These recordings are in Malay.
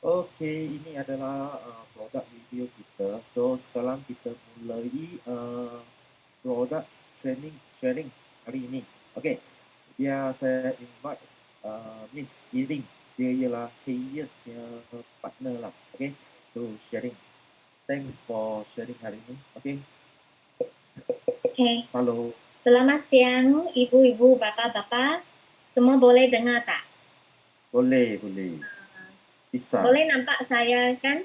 Oke, ini adalah produk review kita. So, sekarang kita mulai produk sharing hari ini. Oke, biar saya invite Miss Iring. Dia ialah Hayes punya partner lah. Oke, to sharing. Thanks for sharing hari ini. Oke. Oke. Halo. Selamat siang, ibu-ibu, bapak-bapak. Semua boleh dengar tak? Boleh. Bisa. Boleh nampak saya kan?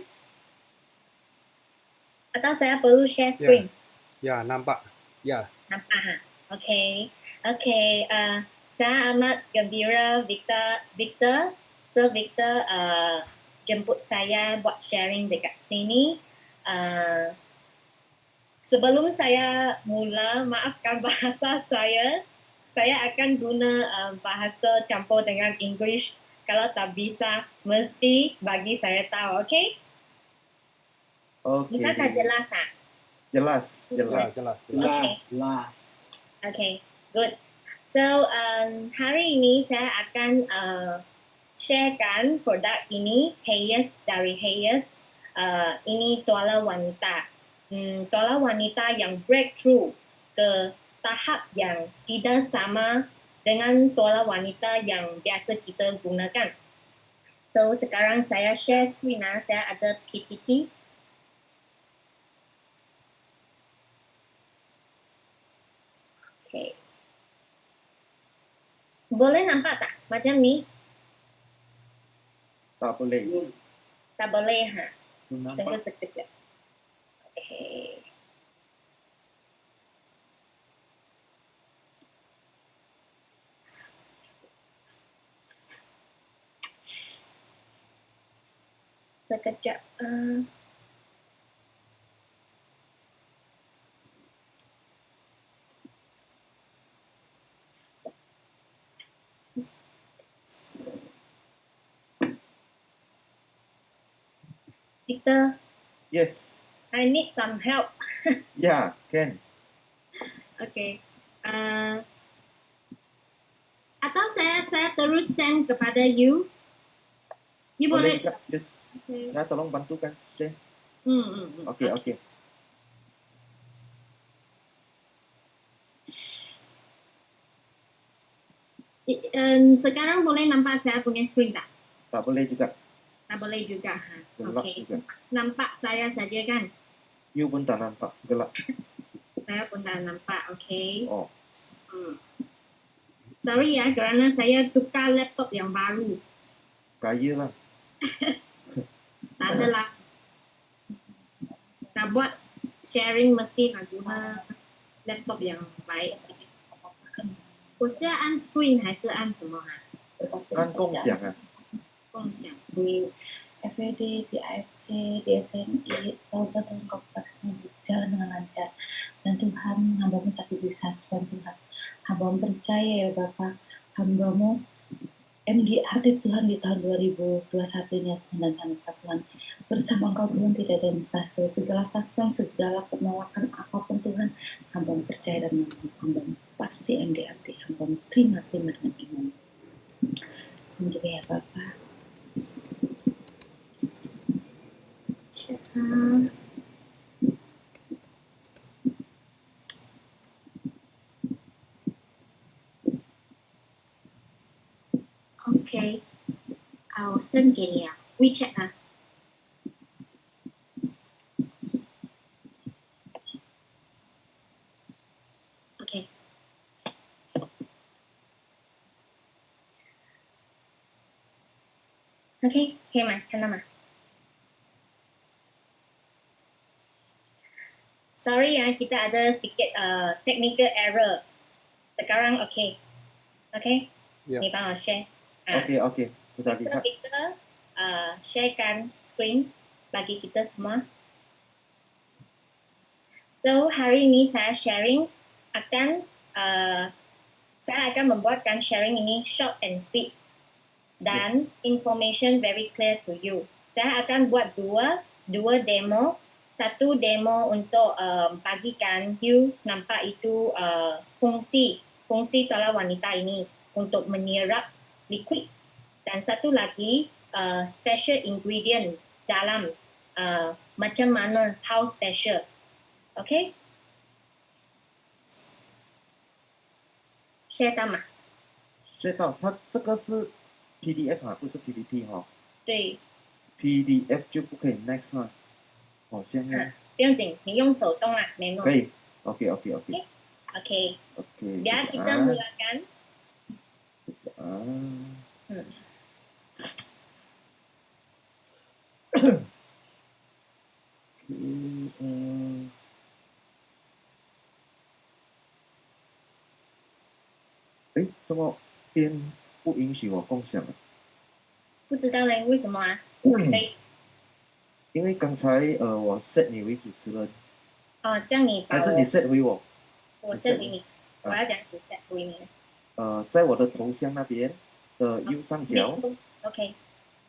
Atau saya perlu share screen? Ya, nampak. Ya. Nampak, ha? Okey. Saya amat gembira Victor jemput saya buat sharing dekat sini. Sebelum saya mula, maafkan bahasa saya akan guna bahasa campur dengan English. Kalau tak bisa, mesti bagi saya tahu, okey? Oke. Kita tak jelas tak? Jelas. Okay, good. So, hari ini saya akan sharekan produk ini, Hayes dari Hayes. Ini tuala wanita. Tuala wanita yang breakthrough ke tahap yang tidak sama dengan tuala wanita yang biasa kita gunakan. So, sekarang saya share screen. Saya ada PPT. Okay. Boleh nampak tak macam ni? Tak boleh. Tak boleh, ha? Nampak. Tunggu sekejap. Okay. Sekejap. Victor, Yes. I need some help. Ya, can. Okay. Atau saya terus send kepada you. You boleh. Juga. Yes. Okay. Saya tolong bantukan share. Okey. Sekarang boleh nampak saya punya screen tak? Tak boleh juga. Tak boleh juga. Ha? Gelap Okay. juga. Nampak saya saja kan? You pun tak nampak. Gelap. Saya pun tak nampak. Okay. Oh. Sorry ya, kerana saya tukar laptop yang baru. Kaya lah. Tak adalah. Nak buat sharing mesti nak guna laptop yang baik sikit. 我是要按 screen 还是按什么啊？按共享啊。共享。 Di FED, di AFC, di SNI, tahun-tahun kompleks berjalan dengan lancar. Dan Tuhan, hamba-Mu sakit bisa, Tuhan. Hamba-Mu percaya ya Bapak, hamba-Mu MGRT Tuhan di tahun 2021 ini Tuhan, dan Tuhan. Bersama Engkau Tuhan tidak ada mustahil. Segala suspend, segala penolakan apapun Tuhan, hamba-Mu percaya dan hamba-Mu pasti MGRT, hamba-Mu terima dengan iman. Dan juga ya Bapak. Okay, 我 send 给你啊 ，WeChat 啊。Okay. OK，可以吗？看到吗？Sorry ya, kita ada sedikit technical error. Sekarang OK, OK， Ya. 你帮我 share。 OK， sudah lihat. Kita sharekan screen bagi kita semua. So hari ini saya sharing akan saya akan membuatkan sharing ini short and sweet dan information very clear to you. Saya akan buat dua demo. Satu demo untuk bagikan you nampak itu fungsi tuala wanita ini untuk menyerap liquid, dan satu lagi special ingredient dalam macam mana, how special. OK? share 到吗？学到它这个是 PDF 啊，不是 PPT 哈、对， PDF 就不可以 next 啊，好像要不用紧，你用手动啦，没可以。OK， OK， biar kita kejap, mulakan. kejap. OK，怎么边不允许我共享啊？不知道嘞，为什么啊？可以因为刚才我 set 你为主持人，这样你把还是你 set 回我？我 set 回你，我要讲你 set 回你。在我的头像那边的右上角。OK，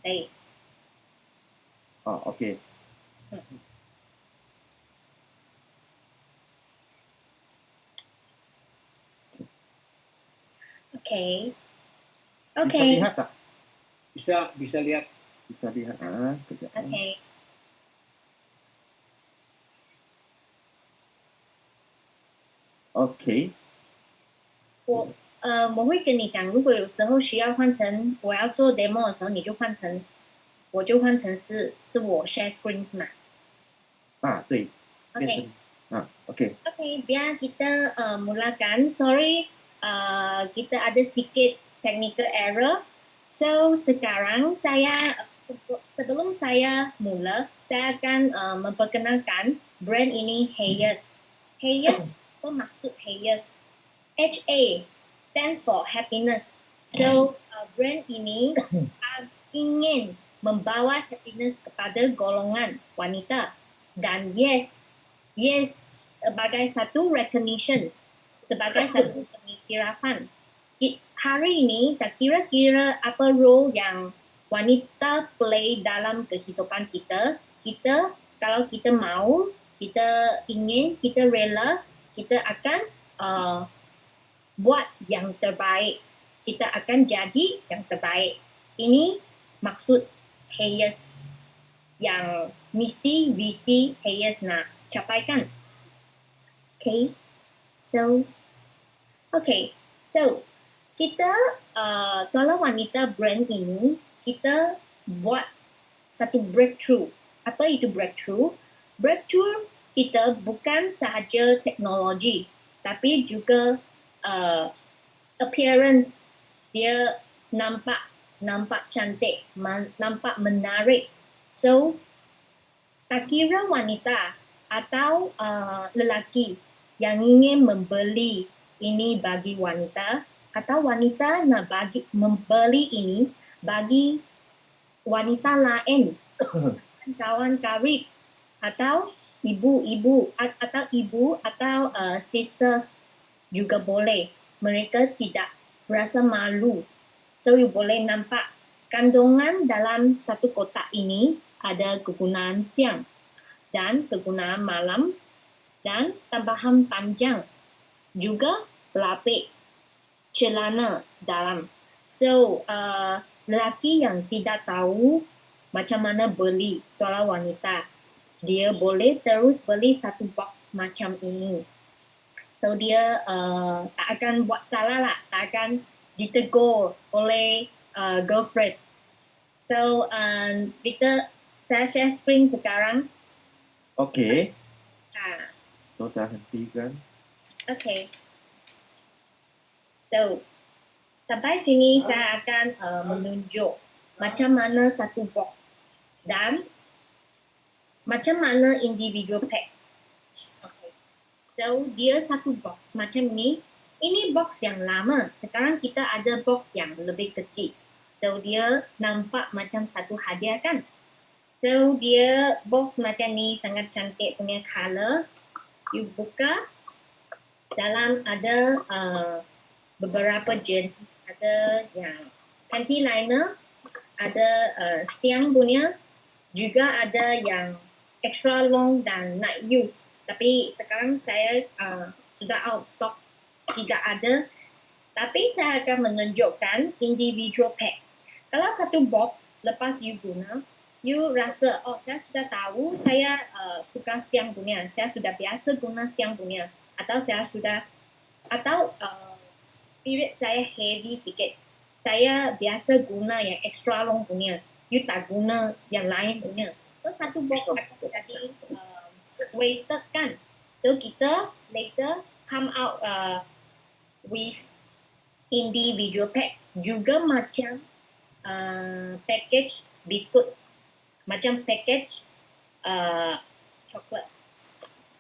可以。OK。OK， Bisa lihat tak? Bisa lihat. Bisa lihat. Kejap. OK， OK。我会跟你讲，如果有时候需要换成我要做 demo 的时候，我就换成是我 share screen 是吗？对，变 OK， 成OK。 OK， biar kita mulakan. Sorry, kita ada sedikit technical error. So sekarang sebelum saya mula, saya akan memperkenalkan brand ini Hayes. Hayes, apa maksud Hayes? HA stands for happiness. So brand ini ingin membawa happiness kepada golongan wanita, dan yes sebagai satu recognition, sebagai satu pengiktirafan. Hari ini tak kira-kira apa role yang wanita play dalam kehidupan kita, kalau kita mau, kita ingin, kita rela, kita akan buat yang terbaik. Kita akan jadi yang terbaik. Ini maksud Hayes, yang misi visi Hayes nak capaikan. Okay, so kita tuala wanita brand ini kita buat satu breakthrough. Apa itu breakthrough? Breakthrough kita bukan sahaja teknologi, tapi juga appearance. Dia nampak cantik, nampak menarik. So tak kira wanita atau lelaki yang ingin membeli ini bagi wanita, atau wanita nak membeli ini bagi wanita lain, kawan karib, atau ibu atau sisters juga boleh. Mereka tidak rasa malu. So you boleh nampak kandungan dalam satu kotak ini ada kegunaan siang dan kegunaan malam dan tambahan panjang, juga pelapik celana dalam. So lelaki yang tidak tahu macam mana beli tuala wanita, dia boleh terus beli satu box macam ini. So dia tak akan buat salah lah, tak akan ditegur oleh girlfriend. So saya share screen sekarang. OK. So saya hentikan. OK. So sampai sini saya akan menunjuk macam mana satu box dan macam mana individual pack. Okay. So dia satu box macam ni. Ini box yang lama. Sekarang kita ada box yang lebih kecil. So dia nampak macam satu hadiah kan? So dia box macam ni sangat cantik punya color. You buka, dalam ada beberapa jenis. Ada yang panty liner, ada siang punya, juga ada yang extra long dan night use. Tapi sekarang saya sudah out stock, tidak ada. Tapi saya akan menunjukkan individual pack. Kalau satu box lepas you guna, you rasa, oh saya sudah tahu, saya suka siang punya, saya sudah biasa guna siang punya, atau saya sudah, atau period saya heavy sikit, saya biasa guna yang extra long punya, you tak guna yang lain punya. So satu box akan jadi wasted kan. So kita later come out with individual pack, juga macam package biskut, macam package coklat.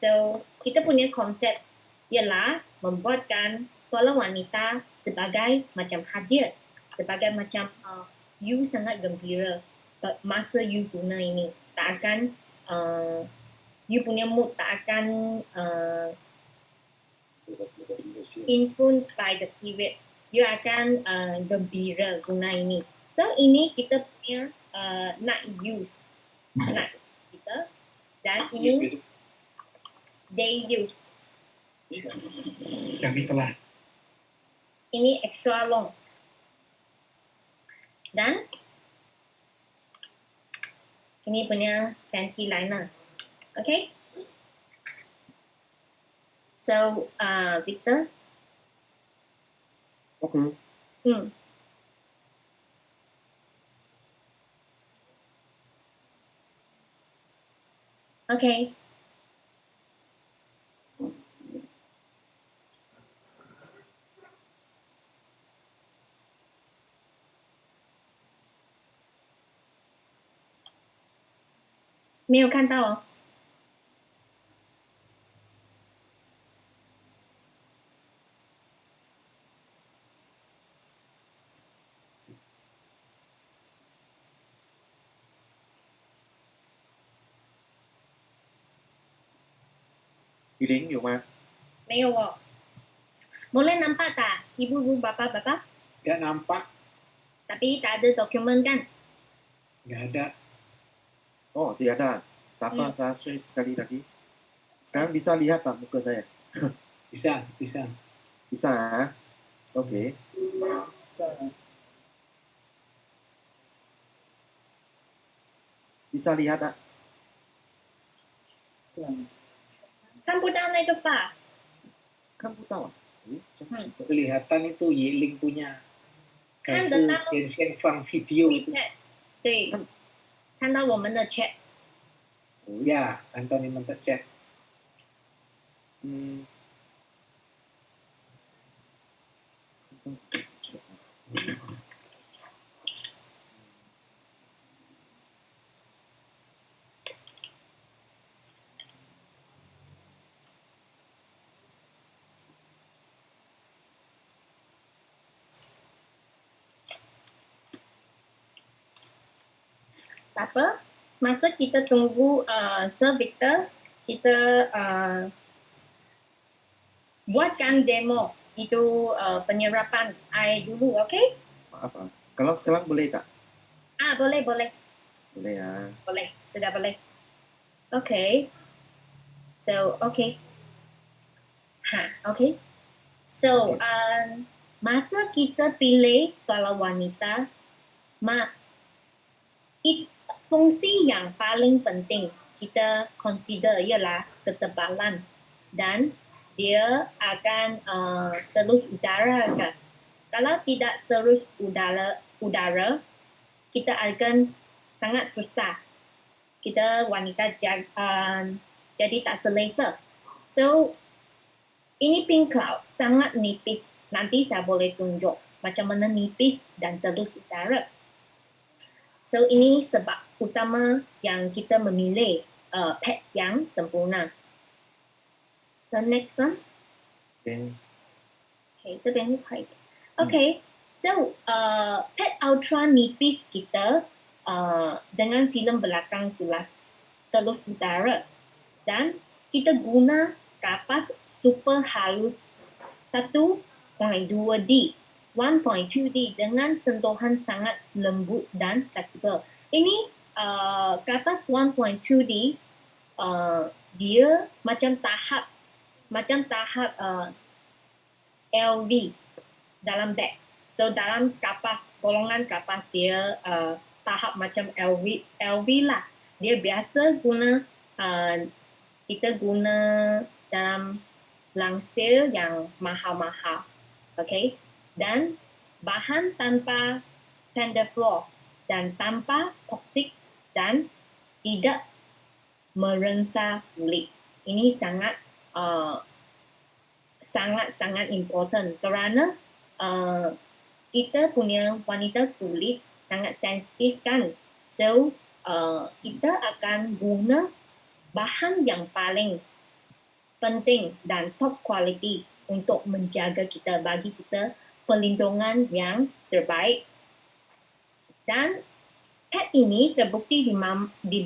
So kita punya konsep ialah membuatkan tuala wanita sebagai macam hadiah, sebagai macam you sangat gembira masa you guna ini. Tak akan you punya mood tak akan influenced by the period. You akan gembira guna ini. So ini kita punya night use, night kita, dan ini day use. Kami telah. Ini extra long. Dan ini punya panty liner. Okay? So, Victor? Okay. Okay. 没有看到哦。雨林有吗？没有哦。Boleh nampak tak ibu-ibu bapa-bapa? Nggak nampak, Tapi tak ada dokumen kan? nggak ada. Oh, tidak ada. Siapa saya share sekali lagi. Sekarang bisa lihat tak muka saya? Bisa, bisa. Bisa, ah? Oke. Bisa lihat tak? 看不到那个发。 Kan tahu ah? Cantik. Kelihatan itu Yiling punya. 看 Kasih 得到 Vincent Fang video itu. WeChat，对，看到我们的 chat。 Ya, Anthony minta chat. Hmm. Tak apa, masa kita tunggu Sir Victor, kita buatkan demo itu penyerapan air dulu, okay? Maaf ah. Kalau sekarang boleh tak? Boleh, boleh. Boleh ya. Boleh, sudah boleh. Okay. So, okay. Okay. So, masa kita pilih tuala wanita, fungsi yang paling penting kita consider ialah ketebalan dan dia akan terus udara ke. Kalau tidak terus udara, kita akan sangat susah. Kita wanita jadi tak selesa. So, ini pink cloud sangat nipis. Nanti saya boleh tunjuk macam mana nipis dan terus udara. So ini sebab utama yang kita memilih pad yang sempurna. So next one. Okay. Okay, 这边是可以的。Okay, so pad ultra nipis kita dengan filem belakang telus utara dan kita guna kapas super halus 1.2D 1.2D dengan sentuhan sangat lembut dan fleksibel. Ini kapas 1.2D dia macam tahap LV dalam beg. So dalam golongan kapas dia tahap macam LV lah. Dia biasa kita guna dalam langsir yang mahal-mahal. Okay? Dan bahan tanpa tender floor dan tanpa toksik dan tidak merengsa kulit. Ini sangat important kerana kita punya wanita kulit sangat sensitif kan. So kita akan guna bahan yang paling penting dan top quality untuk menjaga kita, bagi kita perlindungan yang terbaik. Dan pad ini terbukti di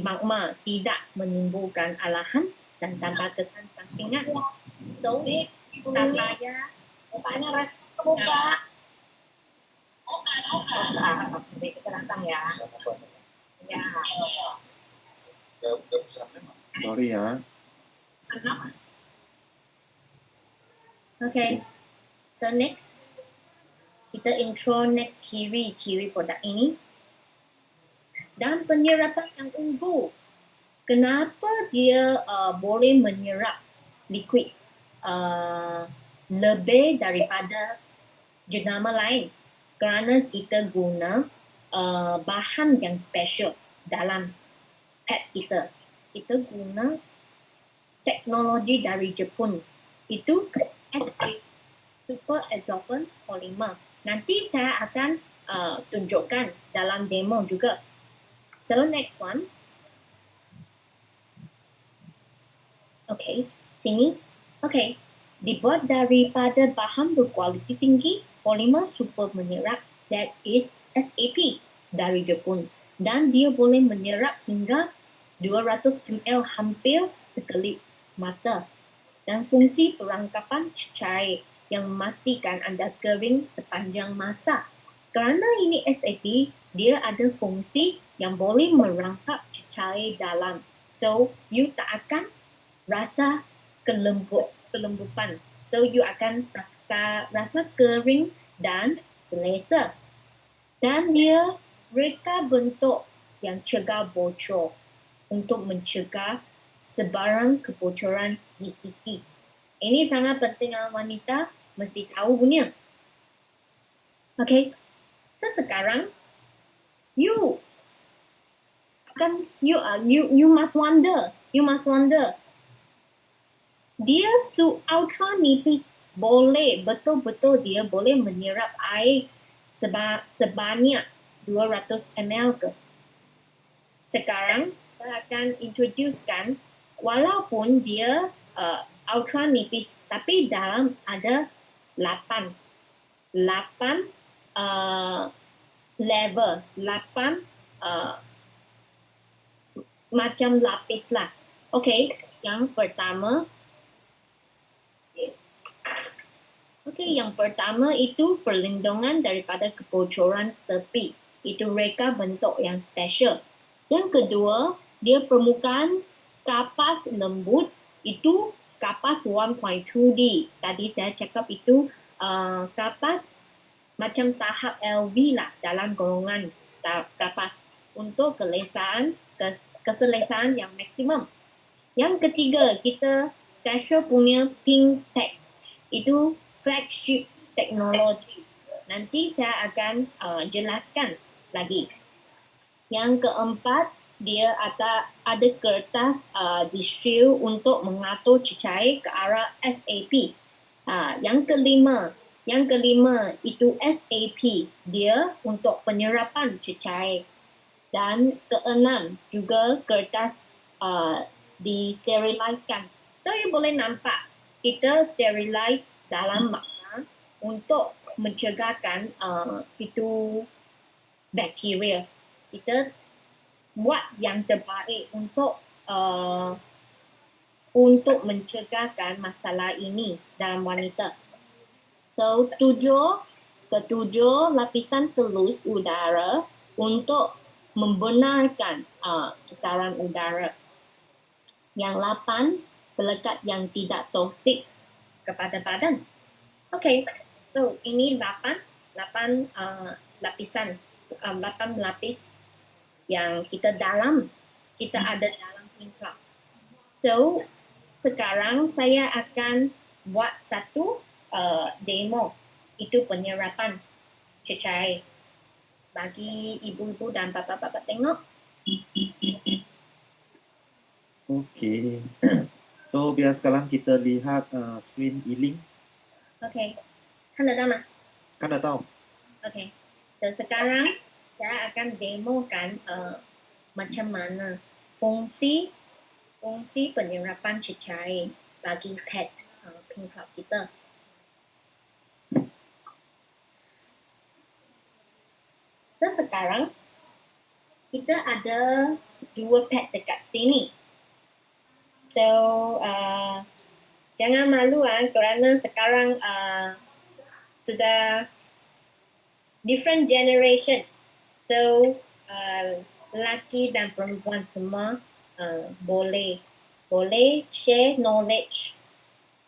magma tidak menimbulkan alahan dan tanpa kesan sampingan. So, tak payah. Mukanya res kebuka. Oke, coba kita datang ya. Ya. Sorry ya. Okay, so next kita intro next ciri produk ini. Dan penyerapan yang unggul. Kenapa dia boleh menyerap liquid lebih daripada jenama lain? Kerana kita guna bahan yang special dalam pad kita. Kita guna teknologi dari Jepun. Itu SA, Super Absorbent Polymer. Nanti saya akan tunjukkan dalam demo juga. So next one. Okay, sini. Okay, dibuat daripada bahan berkualiti tinggi, polimer super menyerap, that is SAP dari Jepun. Dan dia boleh menyerap hingga 200 ml hampir sekelip mata. Dan fungsi perangkapan cecair yang memastikan anda kering sepanjang masa. Kerana ini SAP, dia ada fungsi yang boleh merangkap cecair dalam. So, you tak akan rasa kelembupan. So, you akan rasa kering dan selesa. Dan dia reka bentuk yang cegah bocor untuk mencegah sebarang kebocoran di sisi. Ini sangat penting wanita mesti tahu punya. Okay. So sekarang you must wonder. Dia ultra nipis boleh betul-betul dia boleh menyerap air sebanyak 200 ml ke. Sekarang saya akan introducekan walaupun dia ultra nipis tapi dalam ada 8 level, 8 macam lapis lah. Okay, yang pertama itu perlindungan daripada kebocoran tepi. Itu reka bentuk yang special. Yang kedua, dia permukaan kapas lembut. Itu kapas 1.2D. Tadi saya cakap itu kapas macam tahap LV lah dalam golongan kapas untuk keselesaan yang maksimum. Yang ketiga, kita special punya pink tag. Itu flagship teknologi. Nanti saya akan jelaskan lagi. Yang keempat, dia ada kertas distril untuk mengatur cecair ke arah SAP. Yang kelima itu SAP, dia untuk penyerapan cecair. Dan keenam, juga kertas disteriliskan. So, you boleh nampak kita sterilize dalam makna untuk mencegahkan itu bakteria. Kita buat yang terbaik untuk mencegahkan masalah ini dalam wanita. So, ketujuh lapisan telus udara untuk membenarkan kitaran udara. Yang 8, pelekat yang tidak toksik kepada badan. Okay, so ini 8 lapisan, 8 lapis yang kita ada dalam Pink Cloud. So, sekarang saya akan buat satu demo. Itu penyerapan cecair. Bagi ibu-ibu dan bapa-bapa tengok. Okey. So, biar sekarang kita lihat screen E-Link. Okay, 看得到吗？ Kan dah tahu. Okay, so sekarang saya akan demokan macam mana fungsi penyerapan cecair bagi pad Pink Cloud kita. So sekarang kita ada 2 pad dekat sini. So jangan malu kerana sekarang sudah different generation. So lelaki dan perempuan semua boleh share knowledge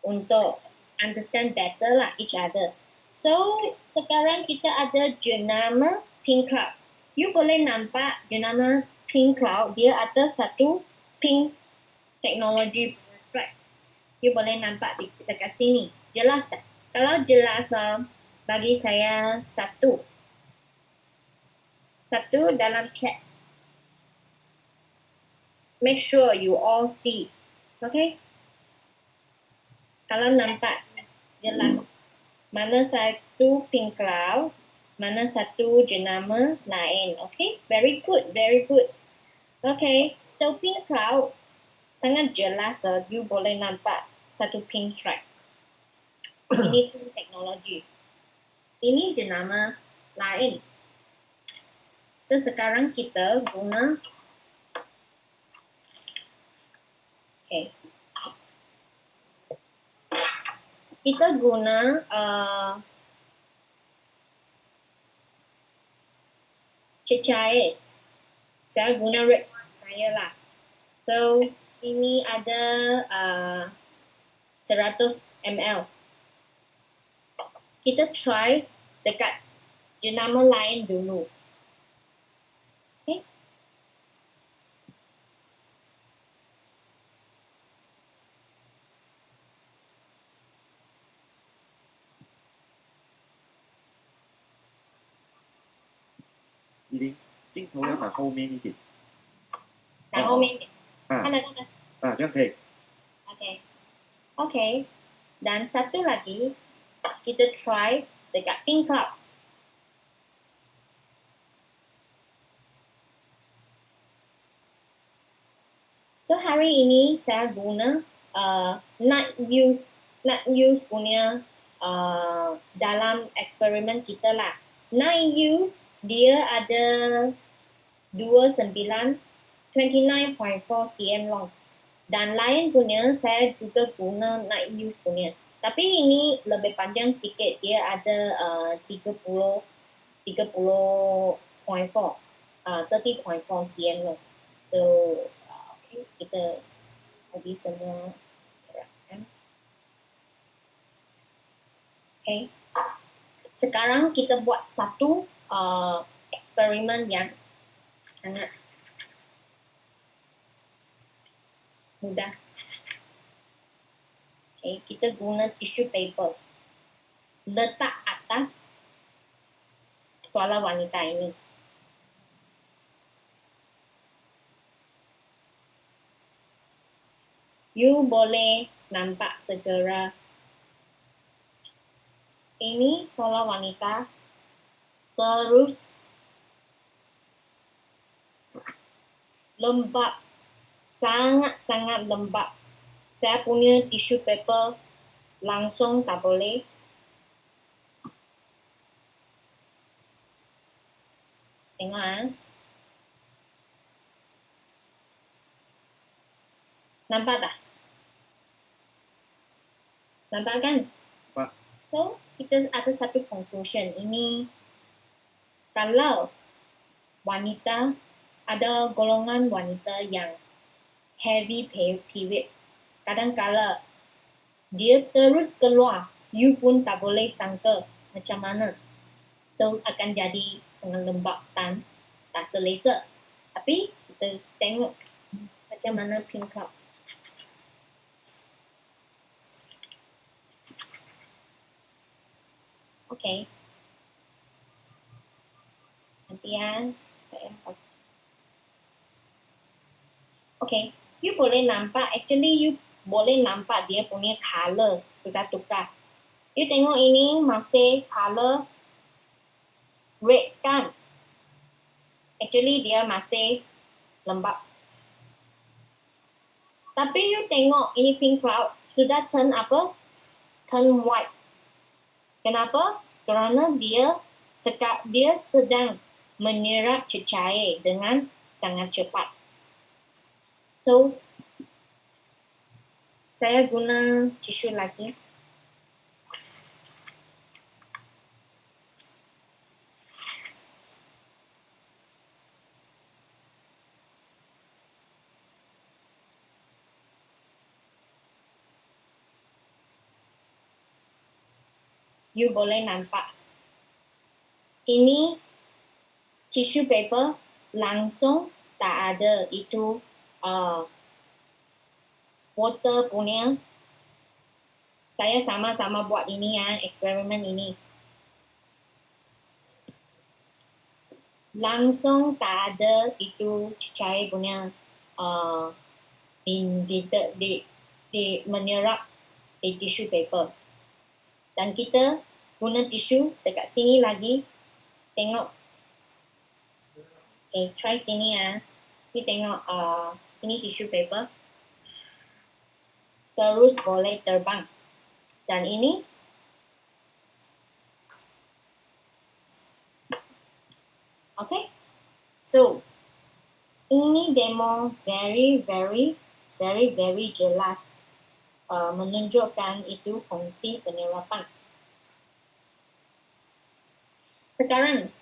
untuk understand better lah each other. So sekarang kita ada jenama Pink Cloud. You boleh nampak jenama Pink Cloud, dia ada satu pink teknologi flag. You boleh nampak dekat sini. Jelas tak? Kalau jelas, bagi saya satu dalam chat. Make sure you all see. Okay? Kalau nampak jelas mana satu Pink Cloud, mana satu jenama lain. Okay? Very good, very good. Okay, so Pink Cloud sangat jelas. You boleh nampak satu pink stripe. Ini pun teknologi. Ini jenama lain. So sekarang kita guna kita guna cecair. Saya guna red saya lah. So ini ada 100 ml. Kita try dekat jenama lain dulu. Okay? E-Link 镜头要拿后面一点。然后面啊看得到吗？这样可以。 Okay. Dan satu lagi, kita try dekat Pink Cloud. So hari ini saya guna not use punya dalam eksperimen kita lah. Not use dia ada 29.4 cm long. Dan lain punya saya juga guna night use punya. Tapi ini lebih panjang sedikit. Dia ada 30.4 cm long. So okay, kita bagi semua gerakkan. Okay. Sekarang kita buat satu eksperimen yang sangat mudah. Okay, kita guna tissue paper. Letak atas kepala wanita ini. You boleh nampak segera. Ini kepala wanita. Terus lembab, sangat-sangat lembab. Saya punya tissue paper langsung tak boleh. Tengok Nampak tak? Nampak kan? Nampak. So, kita ada satu conclusion. Ini kalau wanita, ada golongan wanita yang heavy period, kadang-kala dia terus keluar, you pun tak boleh sangka macam mana. So, akan jadi sangat lembab dan tak selesa. Tapi, kita tengok macam mana pink cloud. Okay. Nanti saya okay. You boleh nampak, actually you boleh nampak dia punya color sudah tukar. You tengok ini masih color red kan? Actually dia masih lembab. Tapi you tengok ini pink cloud sudah turn apa? Turn white. Kenapa? Kerana dia sedang menyerap cahaya dengan sangat cepat. So, saya guna tisu lagi. You boleh nampak. Ini tissue paper langsung tak ada itu water punya. Saya sama-sama buat ini eksperimen ini. Langsung tak ada itu cahaya punya menyerap di tissue paper. Dan kita guna tisu dekat sini lagi. Tengok. Okay, try sini Kita tengok ini tissue paper. Terus boleh terbang. Dan ini okay. So, ini demo very jelas menunjukkan itu fungsi penyerapan. Sekarang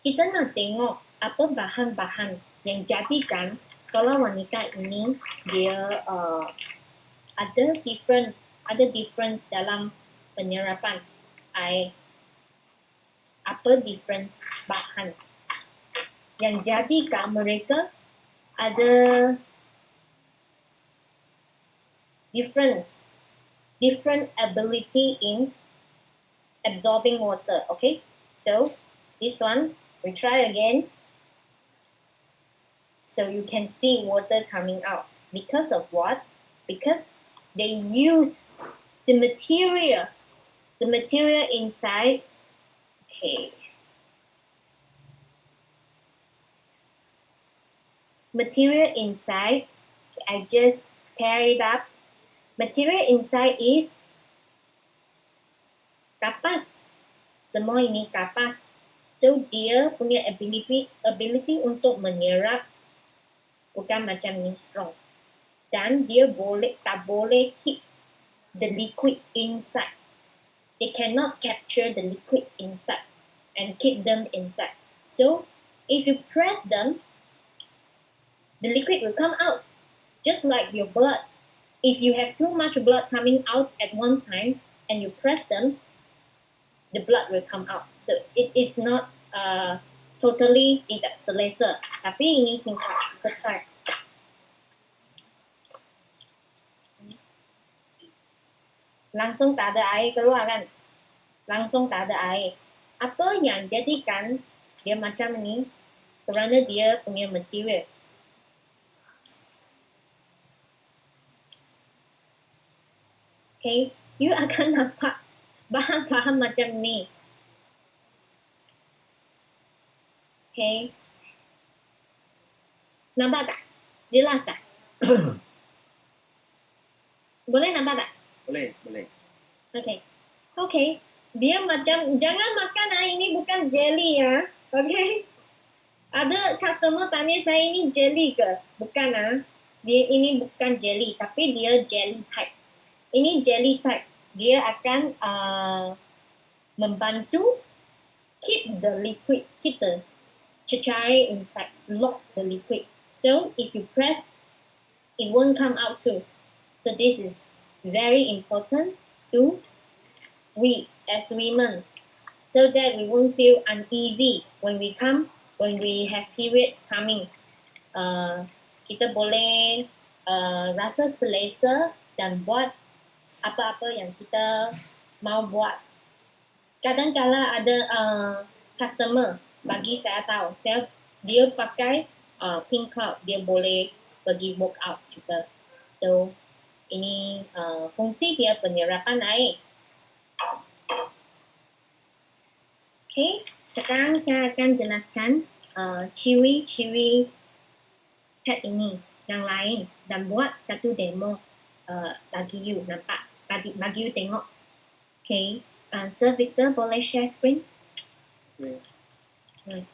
kita nak tengok apa bahan-bahan yang jadikan kalau wanita ini dia ada difference dalam penyerapan air. Apa difference bahan yang jadikan mereka ada different ability in absorbing water. Okay, so this one we try again. So you can see water coming out. Because of what? Because they use the material inside. Okay. Material inside, I just tear it up. Material inside is kapas. Semua ini kapas. So dia punya ability untuk menyerap bukan macam ni strong. Dan dia tak boleh keep the liquid inside. They cannot capture the liquid inside and keep them inside. So if you press them, the liquid will come out. Just like your blood. If you have too much blood coming out at one time and you press them, the blood will come out. So it is not totally tidak selesa. Tapi ini tingkat besar. Langsung tak ada air keluar kan? Langsung tak ada air. Apa yang jadikan dia macam ni? Kerana dia punya material. Okay, you akan nampak bahan-bahan macam ni. Okay. Nampak tak? Jelas tak? Boleh nampak tak? Boleh, boleh. Okay. Okay. Dia macam, jangan makan ini bukan jelly ya. Okay. Ada customer tanya saya ini jelly ke? Bukan Dia ini bukan jelly, tapi dia jelly type. Ini jelly type. Dia akan membantu keep the liquid, keep the cecair inside, lock the liquid. So if you press, it won't come out too. So this is very important to we as women, so that we won't feel uneasy when we have period coming. Kita boleh rasa selesa dan buat apa-apa yang kita mau buat. Kadang-kala ada customer bagi saya tahu, dia pakai pink cloud, dia boleh pergi workout juga. So ini fungsi dia penyerapan air. Okay, sekarang saya akan jelaskan ciri-ciri pet ini yang lain dan buat satu demo bagi you nampak, bagi you tengok. Okay, Sir Victor boleh share screen? Okay.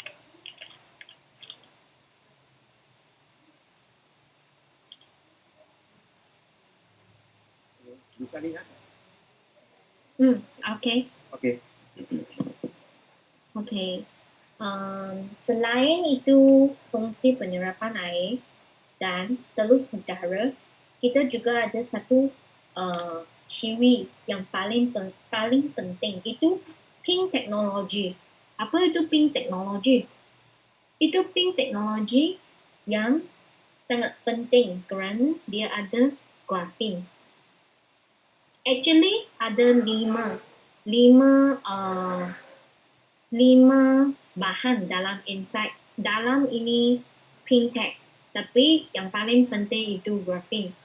Bisa lihat? Okay. Okay. Okay. Selain itu fungsi penyerapan air dan telus udara, kita juga ada satu ciri yang paling penting, itu pink technology. Apa itu pink technology? Itu pink technology yang sangat penting kerana dia ada graphene. Actually ada lima bahan dalam ini pink tech, tapi yang paling penting itu graphene.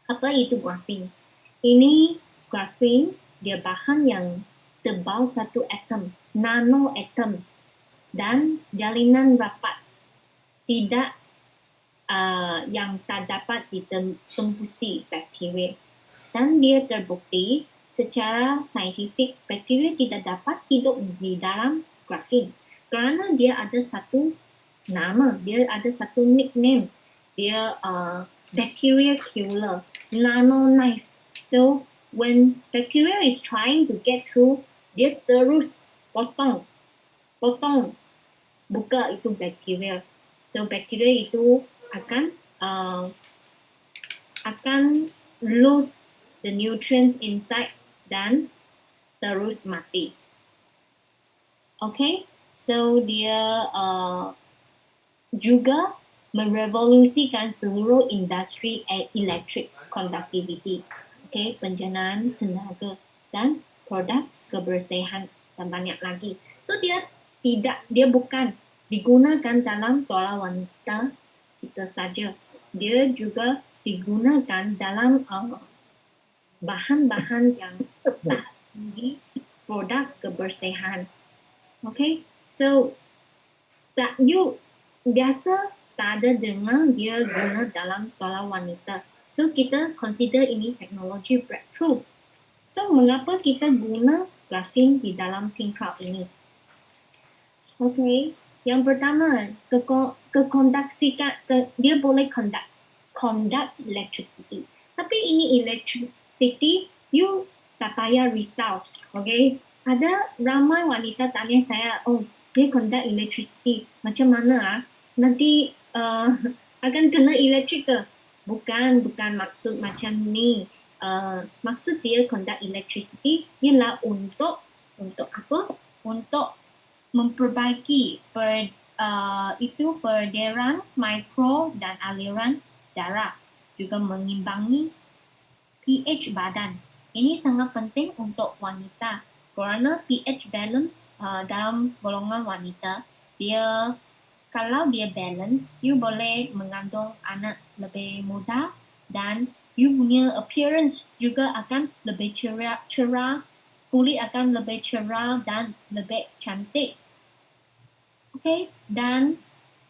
Apa itu graphene? Ini graphene, dia bahan yang tebal satu atom, nano atom, dan jalinan rapat, tidak yang tak dapat ditembusi bakteria. Dan dia terbukti secara saintifik bakteria tidak dapat hidup di dalam graphene kerana dia ada satu nama, dia ada satu nickname, dia bacteria killer, nano knife. So when bacteria is trying to get through, dia terus potong buka itu bakteria. So bakteria itu akan lose the nutrients inside dan terus mati. Okay, so dia juga merevolusikan seluruh industri electric conductivity, okay, penjanaan tenaga dan produk kebersihan dan banyak lagi. So dia bukan digunakan dalam toilet wanita kita saja, dia juga digunakan dalam bahan-bahan yang di produk kebersihan. Okay, so tak you biasa tak ada dengar dia guna dalam toilet wanita. So kita consider ini teknologi breakthrough. So mengapa kita guna graphene di dalam pink cloud ini? Okay, yang pertama dia boleh conduct electricity. Tapi ini electricity you tak payah risau. Okay, ada ramai wanita tanya saya, dia conduct electricity macam mana nanti akan kena elektrik ke? Bukan maksud macam ni. Maksud dia conduct electricity ialah untuk apa? Untuk memperbaiki peredaran mikro dan aliran darah, juga mengimbangi pH badan. Ini sangat penting untuk wanita kerana pH balance dalam golongan wanita, kalau dia balance, you boleh mengandung anak lebih mudah dan you punya appearance juga akan lebih cerah, kulit akan lebih cerah dan lebih cantik. Okay, dan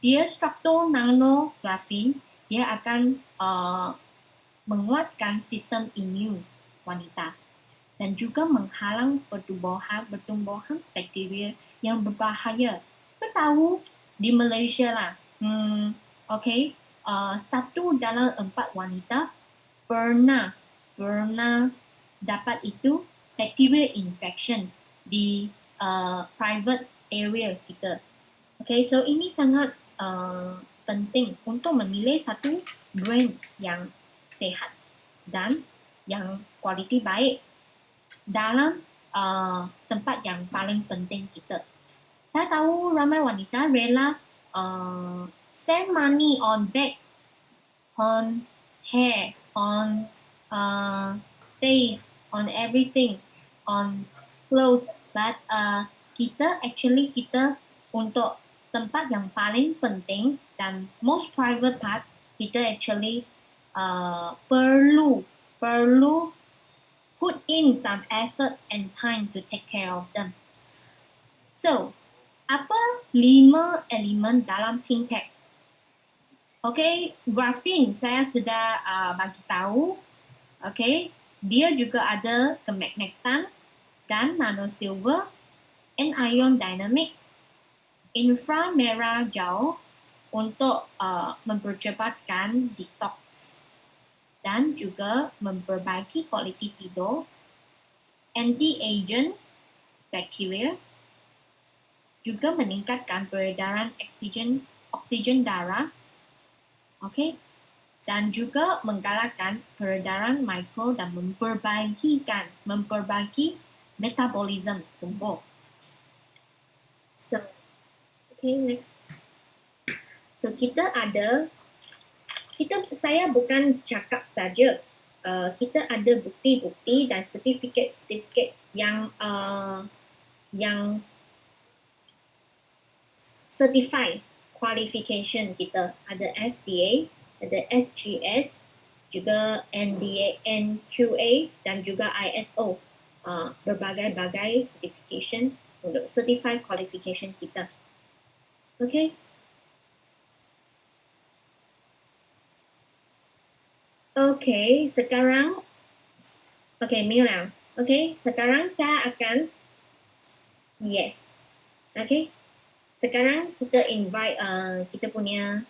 dia struktur nano graphene dia akan menguatkan sistem imun wanita dan juga menghalang pertumbuhan bakteria yang berbahaya. Kita tahu di Malaysia lah, okay, 1 dalam 4 wanita pernah dapat itu bacterial infection di private area kita. Okay, so ini sangat penting untuk memilih satu brand yang sehat dan yang kualiti baik dalam tempat yang paling penting kita. Saya tahu ramai wanita rela spend money on bag, on hair, on face, on everything, on clothes. But kita untuk tempat yang paling penting dan most private part, kita actually perlu put in some effort and time to take care of them. So, apa 5 elemen dalam pink tag? Okay, grafin saya sudah bagi tahu. Okay, dia juga ada kemagnetan dan nanosilver, anion dynamic, inframerah jauh untuk mempercepatkan detox dan juga memperbaiki kualiti tidur, anti-agent bakteria, juga meningkatkan peredaran oksigen darah, okay, dan juga menggalakkan peredaran mikro dan memperbaiki metabolisme tubuh. So, okay, next. So saya bukan cakap saja. Kita ada bukti-bukti dan sertifikat yang certified qualification kita. Ada FDA, ada SGS, juga NQA dan juga ISO. Berbagai-bagai certification untuk certified qualification kita. Okay. Okay, sekarang Mira. Okay, sekarang saya akan Okay. Sekarang kita invite kita punya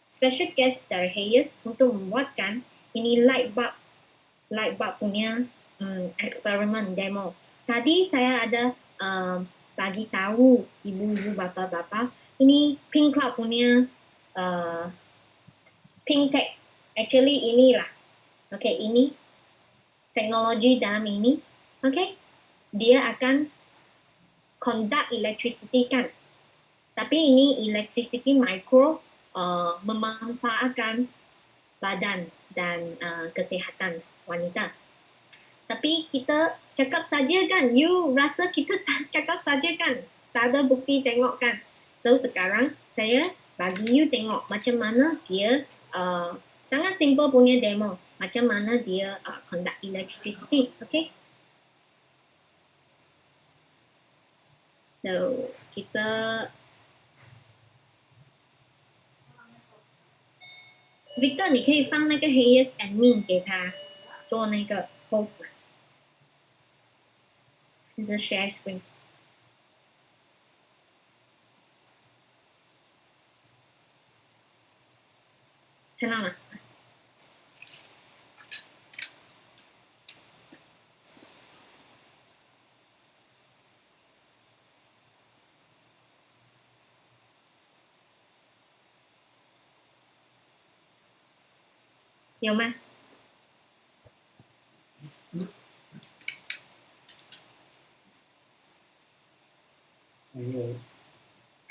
special guest dari Hayes untuk membuatkan ini light bulb punya eksperimen demo. Tadi saya ada bagi tahu ibu-ibu, bapak-bapak, ini Pink Cloud punya pink tag. Actually inilah. Okay, ini teknologi dalam ini. Okay, dia akan conduct electricity kan. Tapi ini electricity micro memanfaatkan badan dan kesehatan wanita. Tapi kita cakap saja kan, you rasa kita cakap saja kan, tak ada bukti tengok kan. So sekarang saya bagi you tengok macam mana dia sangat simple punya demo, macam mana dia conduct electricity, okay? So kita Victor 你可以放那个 Hayes admin 给他做那个 host 吗？你的 share screen 看到吗？有吗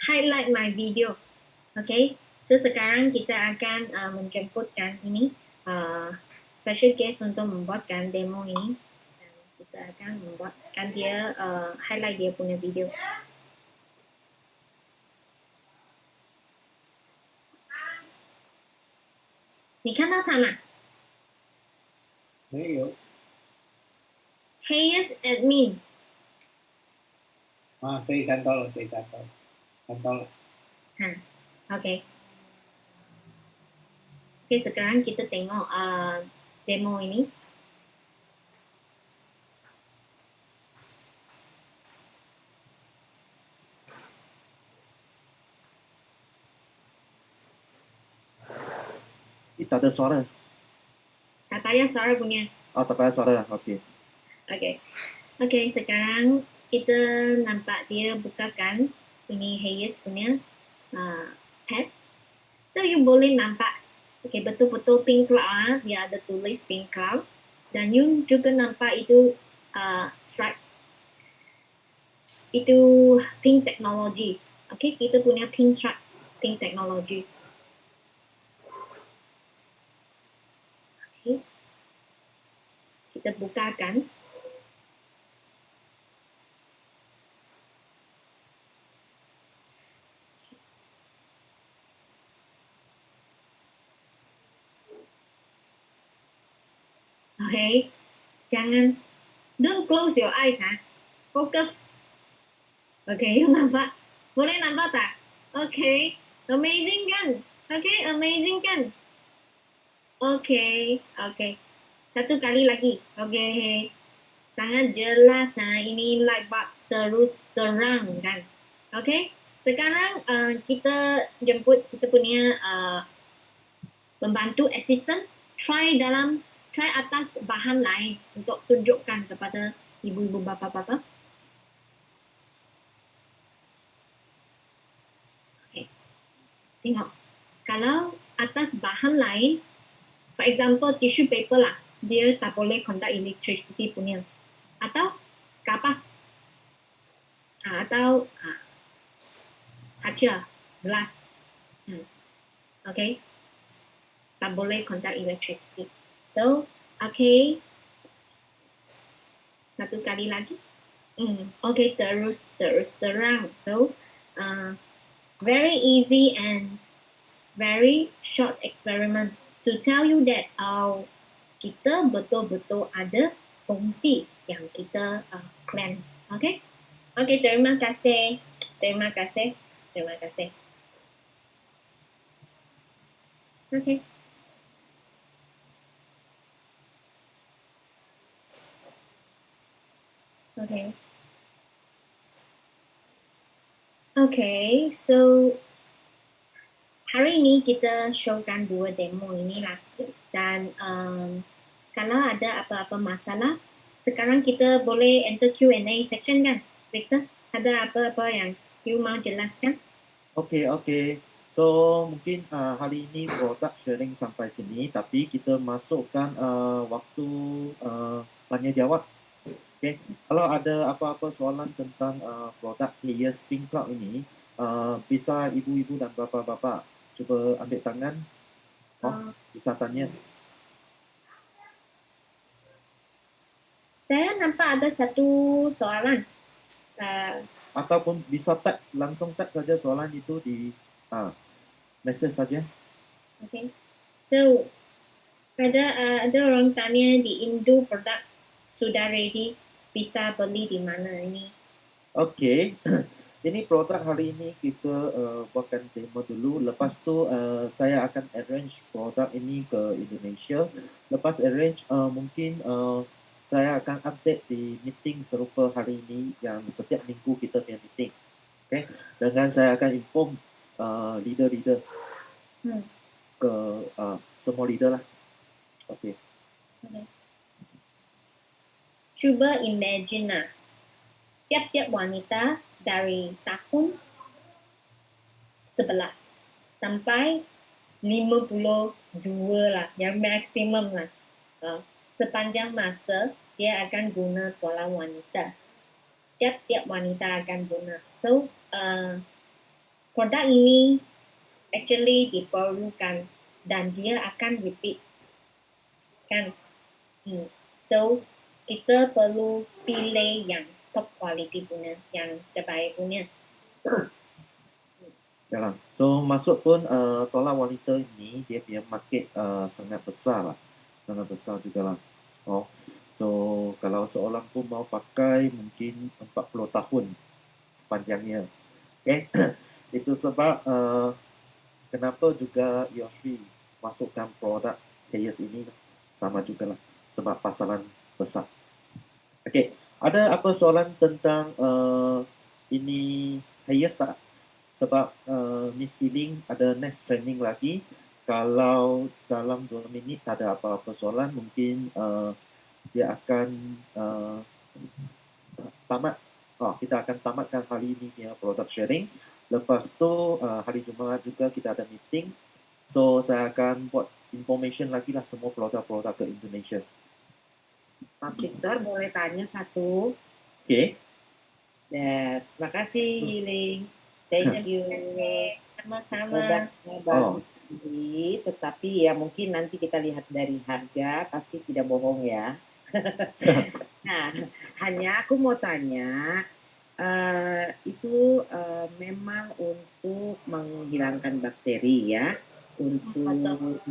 ？Highlight my video, okay? So sekarang kita akan menjemputkan ini special guest untuk membuatkan demo ini. Dan kita akan membuatkan dia highlight dia punya video. Ni 看到他吗？没有。Hayes admin 可以看到了，可以看到了。 OK。Oke, sekarang kita tengok demo ini. Ini tak ada suara. Tak payah suara punya. Oh, tak payah suara. Okey. Okey, sekarang kita nampak dia bukakan ini Hayes punya pad. So, you boleh nampak betul-betul pink cloud, dia ada tulis pink cloud. Dan you juga nampak itu stripe. Itu pink technology. Okey, kita punya pink stripe, pink technology. Okey. Kita bukakan. Okay, don't close your eyes, focus. Okay, you nampak? Boleh nampak tak? Okay, amazing kan? Okay, amazing kan? Okay. Satu kali lagi. Okay, sangat jelas ini light bulb terus terang kan? Okay, sekarang kita jemput kita punya pembantu assistant try atas bahan lain untuk tunjukkan kepada ibu-ibu bapa-bapa. Okay. Tengok. Kalau atas bahan lain, for example tissue paper lah, dia tak boleh conduct electricity punya. Atau kapas. Atau kaca, gelas. Okay. Tak boleh conduct electricity. So, okay. Satu kali lagi. Okay, terus terang. So, very easy and very short experiment to tell you that kita betul-betul ada fungsi yang kita plan. Okay? Okay, terima kasih. Okay. Okay, so hari ini kita showkan 2 demo inilah. Dan kalau ada apa-apa masalah, sekarang kita boleh enter Q&A section kan, Victor? Ada apa-apa yang you mau jelaskan? Okey. So, mungkin hari ini produk sharing sampai sini, tapi kita masukkan waktu tanya jawab. Okey. Kalau ada apa-apa soalan tentang produk Hayes Pink Cloud ini, bisa ibu-ibu dan bapa-bapa cuba ambil tangan. Bisa tanya. Saya nampak ada satu soalan. Ataupun bisa langsung tag saja soalan itu di message saja. Okay. So, ada orang tanya di Indo produk sudah ready, bisa beli di mana ini? Okey. Ini produk hari ini kita buatkan demo dulu. Lepas tu saya akan arrange produk ini ke Indonesia. Lepas arrange mungkin saya akan update di meeting serupa hari ini yang setiap minggu kita punya meeting. Okay? Dengan saya akan inform leader-leader ke semua leader lah. Okay. Cuba imagine tiap-tiap wanita dari tahun 11 sampai 52 lah, yang maksimum lah. Sepanjang masa dia akan guna tuala wanita. Tiap-tiap wanita akan guna. So, produk ini actually diperlukan dan dia akan repeat. Kan? So, kita perlu pilih yang top quality punya, yang terbaik punya. Yalah. So masuk pun tolak wanita ini dia punya market sangat besar lah. Sangat besar juga lah. So kalau seorang pun mau pakai mungkin 40 tahun panjangnya. Okay. Itu sebab kenapa juga Yoshi masukkan produk Hayes ini sama juga lah sebab pasaran besar. Okey, ada apa soalan tentang ini Hayes tak? Sebab Miss Iling ada next training lagi. Kalau dalam 2 minit tak ada apa-apa soalan, mungkin dia akan tamat. Kita akan tamatkan hari ini punya product sharing. Lepas tu hari Jumaat juga kita ada meeting. So saya akan buat information lagi lah semua produk-produk ke Indonesia. Pak Victor boleh tanya satu? Okey. Ya, terima kasih Yiling. Thank you. Sama-sama. Produknya bagus sekali, tetapi ya mungkin nanti kita lihat dari harga, pasti tidak bohong ya. Nah, hanya aku mau tanya, itu memang untuk menghilangkan bakteri ya, untuk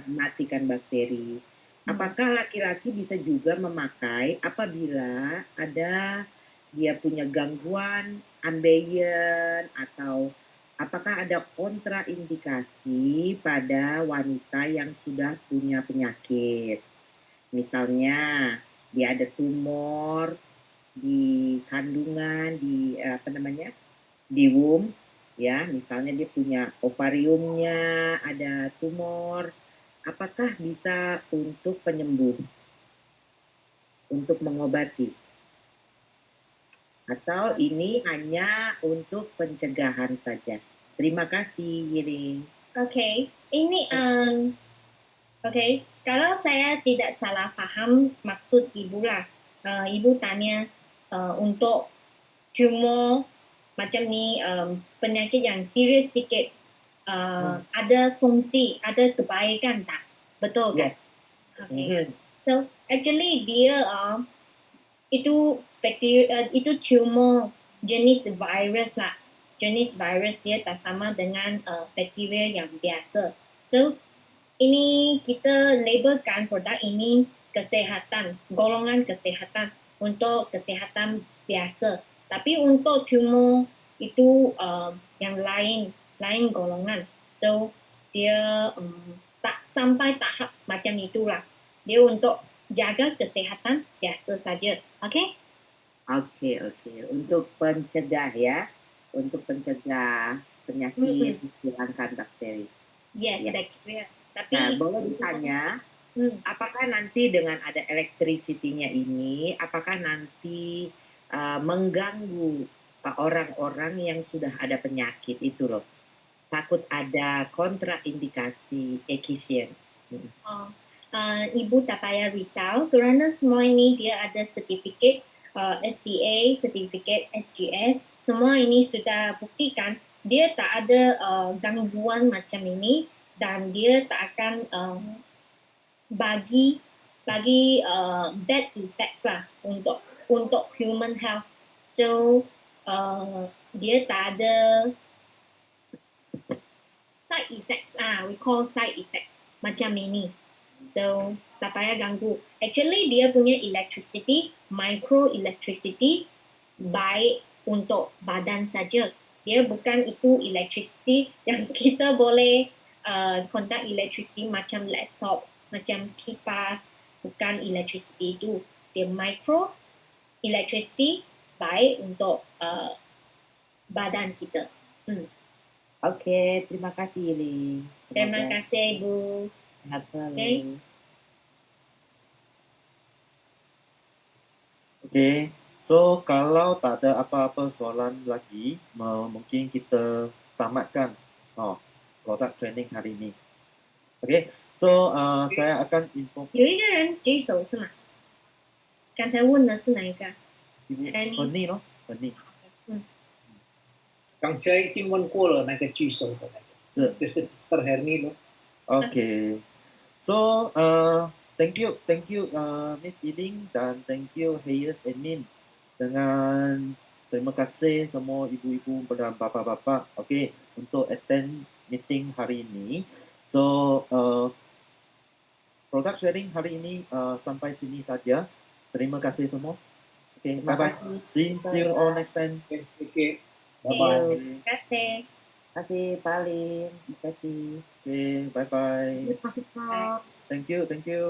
mematikan bakteri. Apakah laki-laki bisa juga memakai apabila ada dia punya gangguan ambeien atau apakah ada kontraindikasi pada wanita yang sudah punya penyakit? Misalnya dia ada tumor di kandungan, di di womb, ya, misalnya dia punya ovariumnya ada tumor, apakah bisa untuk penyembuh, untuk mengobati? Atau ini hanya untuk pencegahan saja? Terima kasih, Yiling. Okey, ini okey, kalau saya tidak salah faham maksud ibu lah. Ibu tanya untuk tumor macam ni penyakit yang serius sikit ada fungsi, ada kebaikan tak? Betul kan? Yes. Okay. So actually dia itu bakteria itu tumor jenis virus lah. Jenis virus dia tak sama dengan bakteria yang biasa. So ini kita labelkan produk ini kesihatan, golongan kesihatan untuk kesihatan biasa. Tapi untuk tumor itu yang lain golongan. So dia tak sampai tahap macam itulah. Dia untuk jaga kesihatan biasa saja. Okay? Oke. Untuk pencegah ya, untuk pencegah penyakit, menghilangkan bakteri. Yes, Ya. bakteria. Tapi Nah, boleh ditanya, apakah nanti dengan ada electricity-nya ini, apakah nanti mengganggu orang-orang yang sudah ada penyakit itu loh? Takut ada kontraindikasi ekisien. Ibu tak payah risau kerana semua ini dia ada sertifikat FDA, sertifikat SGS, semua ini sudah buktikan dia tak ada gangguan macam ini dan dia tak akan bagi bad effects lah untuk human health. So dia tak ada side effects, we call side effects macam ini. So tak payah ganggu. Actually dia punya electricity, micro electricity baik untuk badan saja. Dia bukan itu electricity yang kita boleh conduct electricity macam laptop, macam kipas, bukan electricity itu. Dia micro electricity baik untuk badan kita. Oke, terima kasih Yiling. Terima kasih Ibu. Sehat selalu. Okay. Okey. So kalau tak ada apa-apa soalan lagi, mungkin kita tamatkan produk training hari ini. Okey. So saya akan inform 有一个人举手是吗？刚才问的是哪一个？ Ibu Penny. Penny 咯，Penny 刚才已经问过了那个举手的那个，是就是 Dr. Herni 咯。 Okay. So thank you Miss Iling dan thank you Hayes Admin dengan terima kasih semua ibu-ibu dan bapa-bapa untuk attend meeting hari ini. So product sharing hari ini sampai sini saja. Terima kasih semua. Okay, Terima bye-bye. kasih. See you all next time. Okay. Terima Bye-bye. kasih. Terima kasih Pak Lim. Terima kasih. Oke, bye bye. Pak Victor. Thank you, thank you.